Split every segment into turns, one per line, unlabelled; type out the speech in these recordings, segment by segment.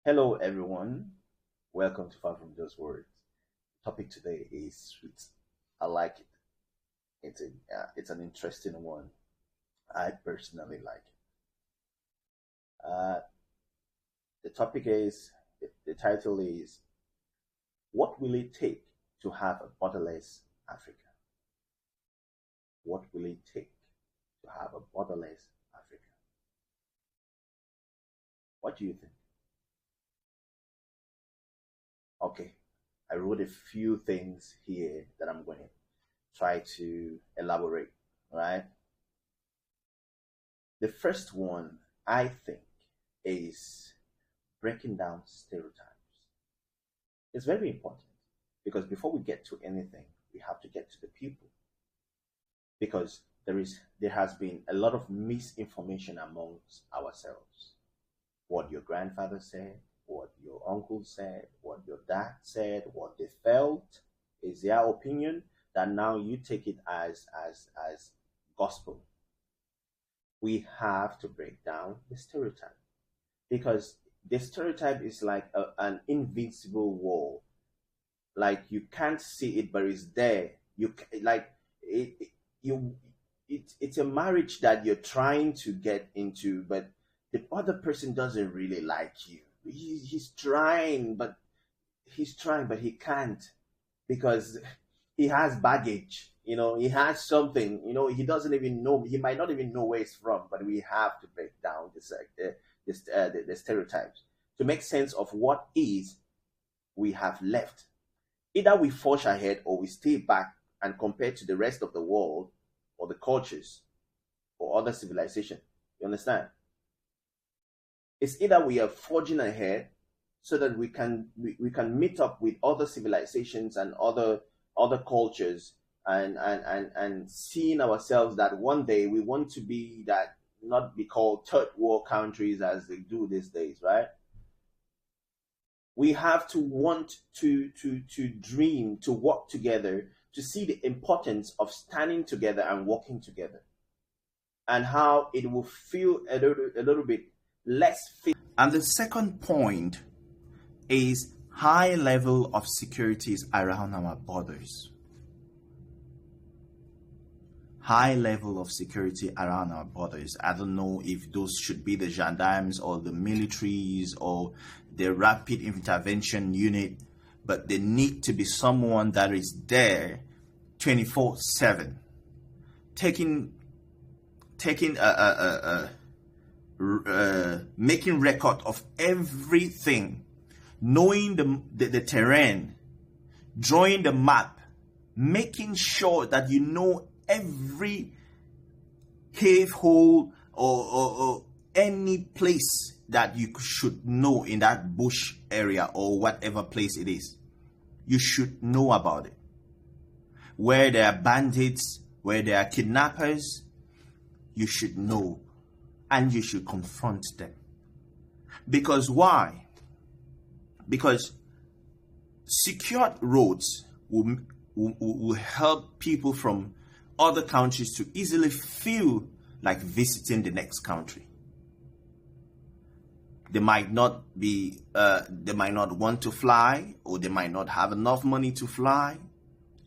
Hello, everyone. Welcome to Far From Those Words. Topic today is sweet. I like it. It's an interesting one. I personally like it. The topic is the title is what will it take to have a borderless Africa? What will it take to have a borderless Africa? What do you think? Okay, I wrote a few things here that I'm going to try to elaborate, right? The first one, I think, is breaking down stereotypes. It's very important because before we get to anything, we have to get to the people because there has been a lot of misinformation amongst ourselves. What your grandfather said, what your uncle said, what your dad said, what they felt is their opinion that now you take it as gospel. We have to break down the stereotype because the stereotype is like an invincible wall. Like you can't see it, but it's there. Like you. It's a marriage that you're trying to get into, but the other person doesn't really like you. He's trying, but he can't because he has baggage. He has something. He doesn't even know. He might not even know where it's from. But we have to break down the stereotypes to make sense of what is we have left. Either we forge ahead or we stay back and compare to the rest of the world or the cultures or other civilization. You understand? It's either we are forging ahead so that we can meet up with other civilizations and other cultures and seeing ourselves that one day we want to be that, not be called third world countries as they do these days, right? We have to want to dream, to work together, to see the importance of standing together and working together, and how it will feel a little bit less. And the second point is high level of securities around our borders. High level of security around our borders. I don't know if those should be the gendarmes or the militaries or the rapid intervention unit, but they need to be someone that is there 24/7, making record of everything, knowing the terrain, drawing the map, making sure that you know every cave hole or any place that you should know in that bush area or whatever place it is. You should know about it. Where there are bandits, where there are kidnappers, you should know and you should confront them. Because why? Because secured roads will help people from other countries to easily feel like visiting the next country. They might not want to fly, or they might not have enough money to fly,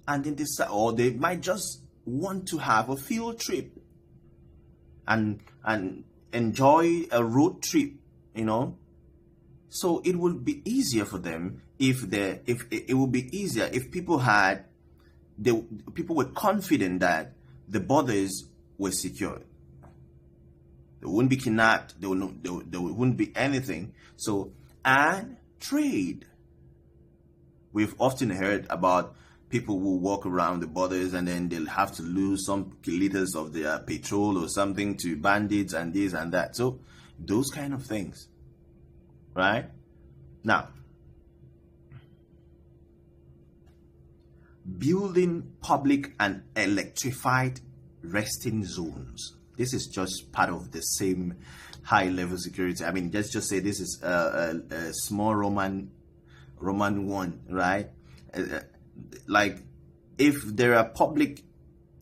and then or they might just want to have a field trip and enjoy a road trip, So it would be easier for them if it would be easier if people were confident that the borders were secured. There wouldn't be kidnapped. There wouldn't be anything. So, and trade. We've often heard about people who walk around the borders and then they'll have to lose some liters of their petrol or something to bandits and this and that. So, those kind of things. Right? Now, building public and electrified resting zones. This is just part of the same high level security. I mean, let's just say this is a small Roman one, right? Like if there are public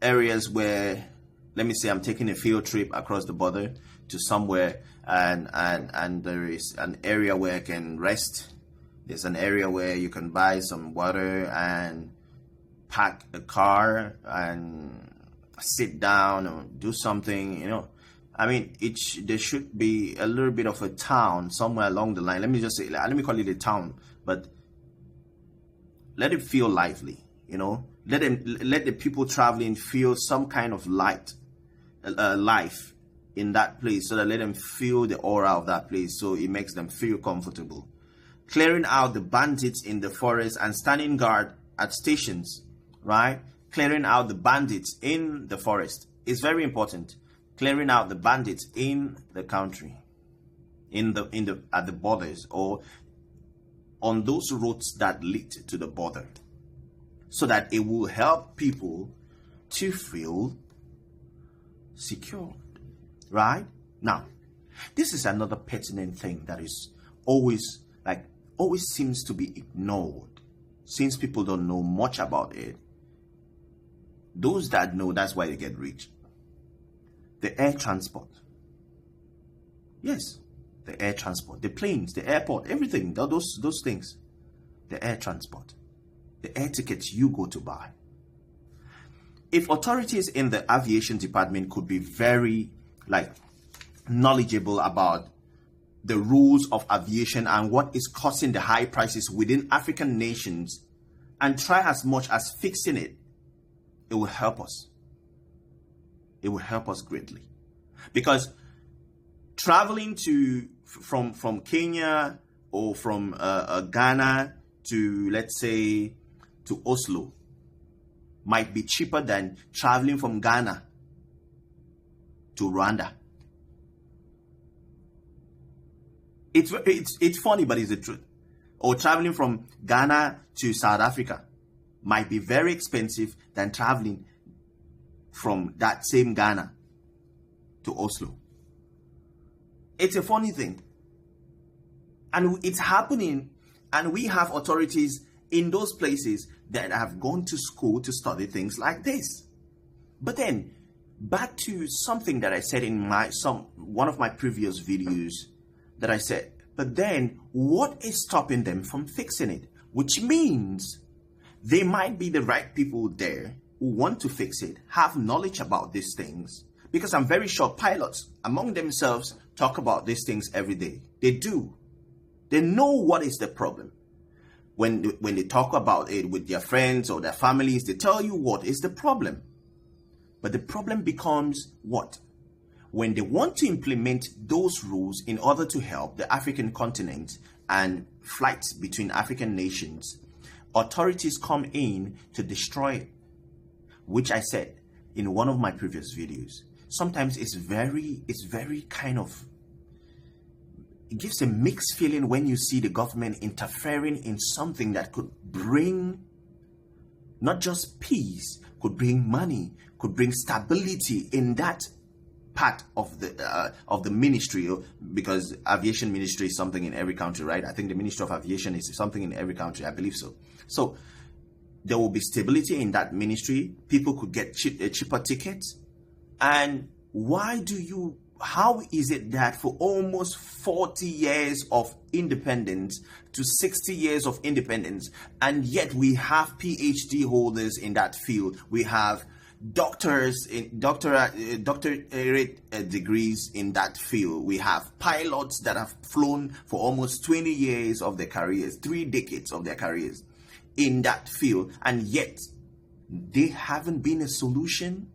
areas where, let me say I'm taking a field trip across the border to somewhere, and there is an area where I can rest. There's an area where you can buy some water and park a car and sit down or do something, I mean, there should be a little bit of a town somewhere along the line. Let me call it a town, but let it feel lively, let the people traveling feel some kind of life in that place, so that let them feel the aura of that place, so it makes them feel comfortable. Clearing out the bandits in the forest and standing guard at stations, right? Clearing out the bandits in the forest is very important. Clearing out the bandits in the country, at the borders, or on those routes that lead to the border, so that it will help people to feel secure, right? Now, this is another pertinent thing that is always seems to be ignored, since people don't know much about it. Those that know, that's why they get rich. The air transport. Yes, the air transport, the planes, the airport, everything, those things. The air transport, the air tickets you go to buy. If authorities in the aviation department could be very knowledgeable about the rules of aviation and what is causing the high prices within African nations, and try as much as fixing it, it will help us. It will help us greatly, because traveling from Kenya or from Ghana to, let's say, to Oslo might be cheaper than traveling from Ghana to Rwanda. It's funny, but it's the truth. Or traveling from Ghana to South Africa might be very expensive than traveling from that same Ghana to Oslo. It's a funny thing. And it's happening, and we have authorities in those places that have gone to school to study things like this. But then, back to something that I said in one of my previous videos, that I said, but then what is stopping them from fixing it? Which means they might be the right people there who want to fix it, have knowledge about these things, because I'm very sure pilots among themselves talk about these things every day. They do. They know what is the problem. When they talk about it with their friends or their families, they tell you what is the problem. But the problem becomes what? When they want to implement those rules in order to help the African continent and flights between African nations, authorities come in to destroy it, which I said in one of my previous videos. Sometimes it's very kind of, it gives a mixed feeling when you see the government interfering in something that could bring not just peace, could bring money, could bring stability in that part of the ministry, because aviation ministry is something in every country, right? I think the Ministry of Aviation is something in every country, I believe so. So there will be stability in that ministry. People could get cheaper tickets. And how is it that for almost 40 years of independence to 60 years of independence, and yet we have PhD holders in that field, we have doctors in doctorate degrees in that field, we have pilots that have flown for almost 20 years of their careers, 3 decades of their careers in that field, and yet they haven't been a solution?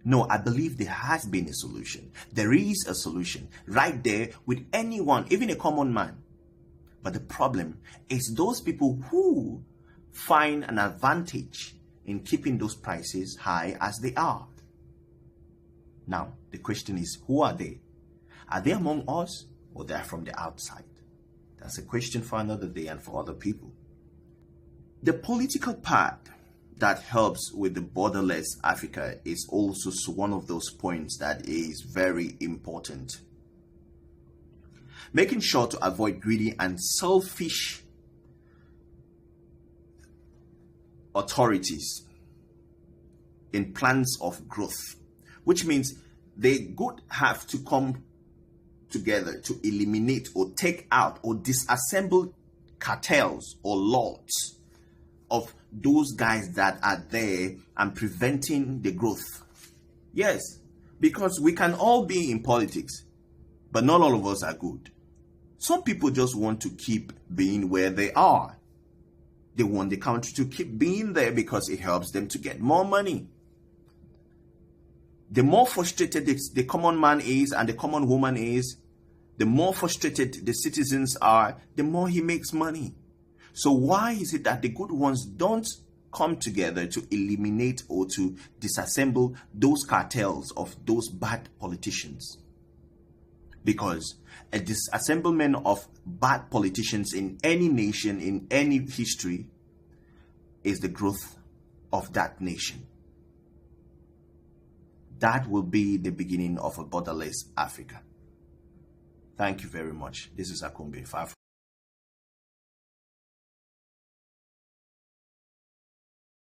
No, I believe there has been a solution. There is a solution right there with anyone, even a common man. But the problem is those people who find an advantage in keeping those prices high as they are. Now, the question is, who are they? Are they among us, or they are from the outside? That's a question for another day and for other people. The political part that helps with the borderless Africa is also one of those points that is very important. Making sure to avoid greedy and selfish authorities in plans of growth, which means the good have to come together to eliminate or take out or disassemble cartels or lots of those guys that are there and preventing the growth. Yes, because we can all be in politics, but not all of us are good. Some people just want to keep being where they are. They want the country to keep being there because it helps them to get more money. The more frustrated the common man is and the common woman is, the more frustrated the citizens are, the more he makes money. So why is it that the good ones don't come together to eliminate or to disassemble those cartels of those bad politicians? Because a disassemblement of bad politicians in any nation, in any history, is the growth of that nation. That will be the beginning of a borderless Africa. Thank you very much. This is Akumbe.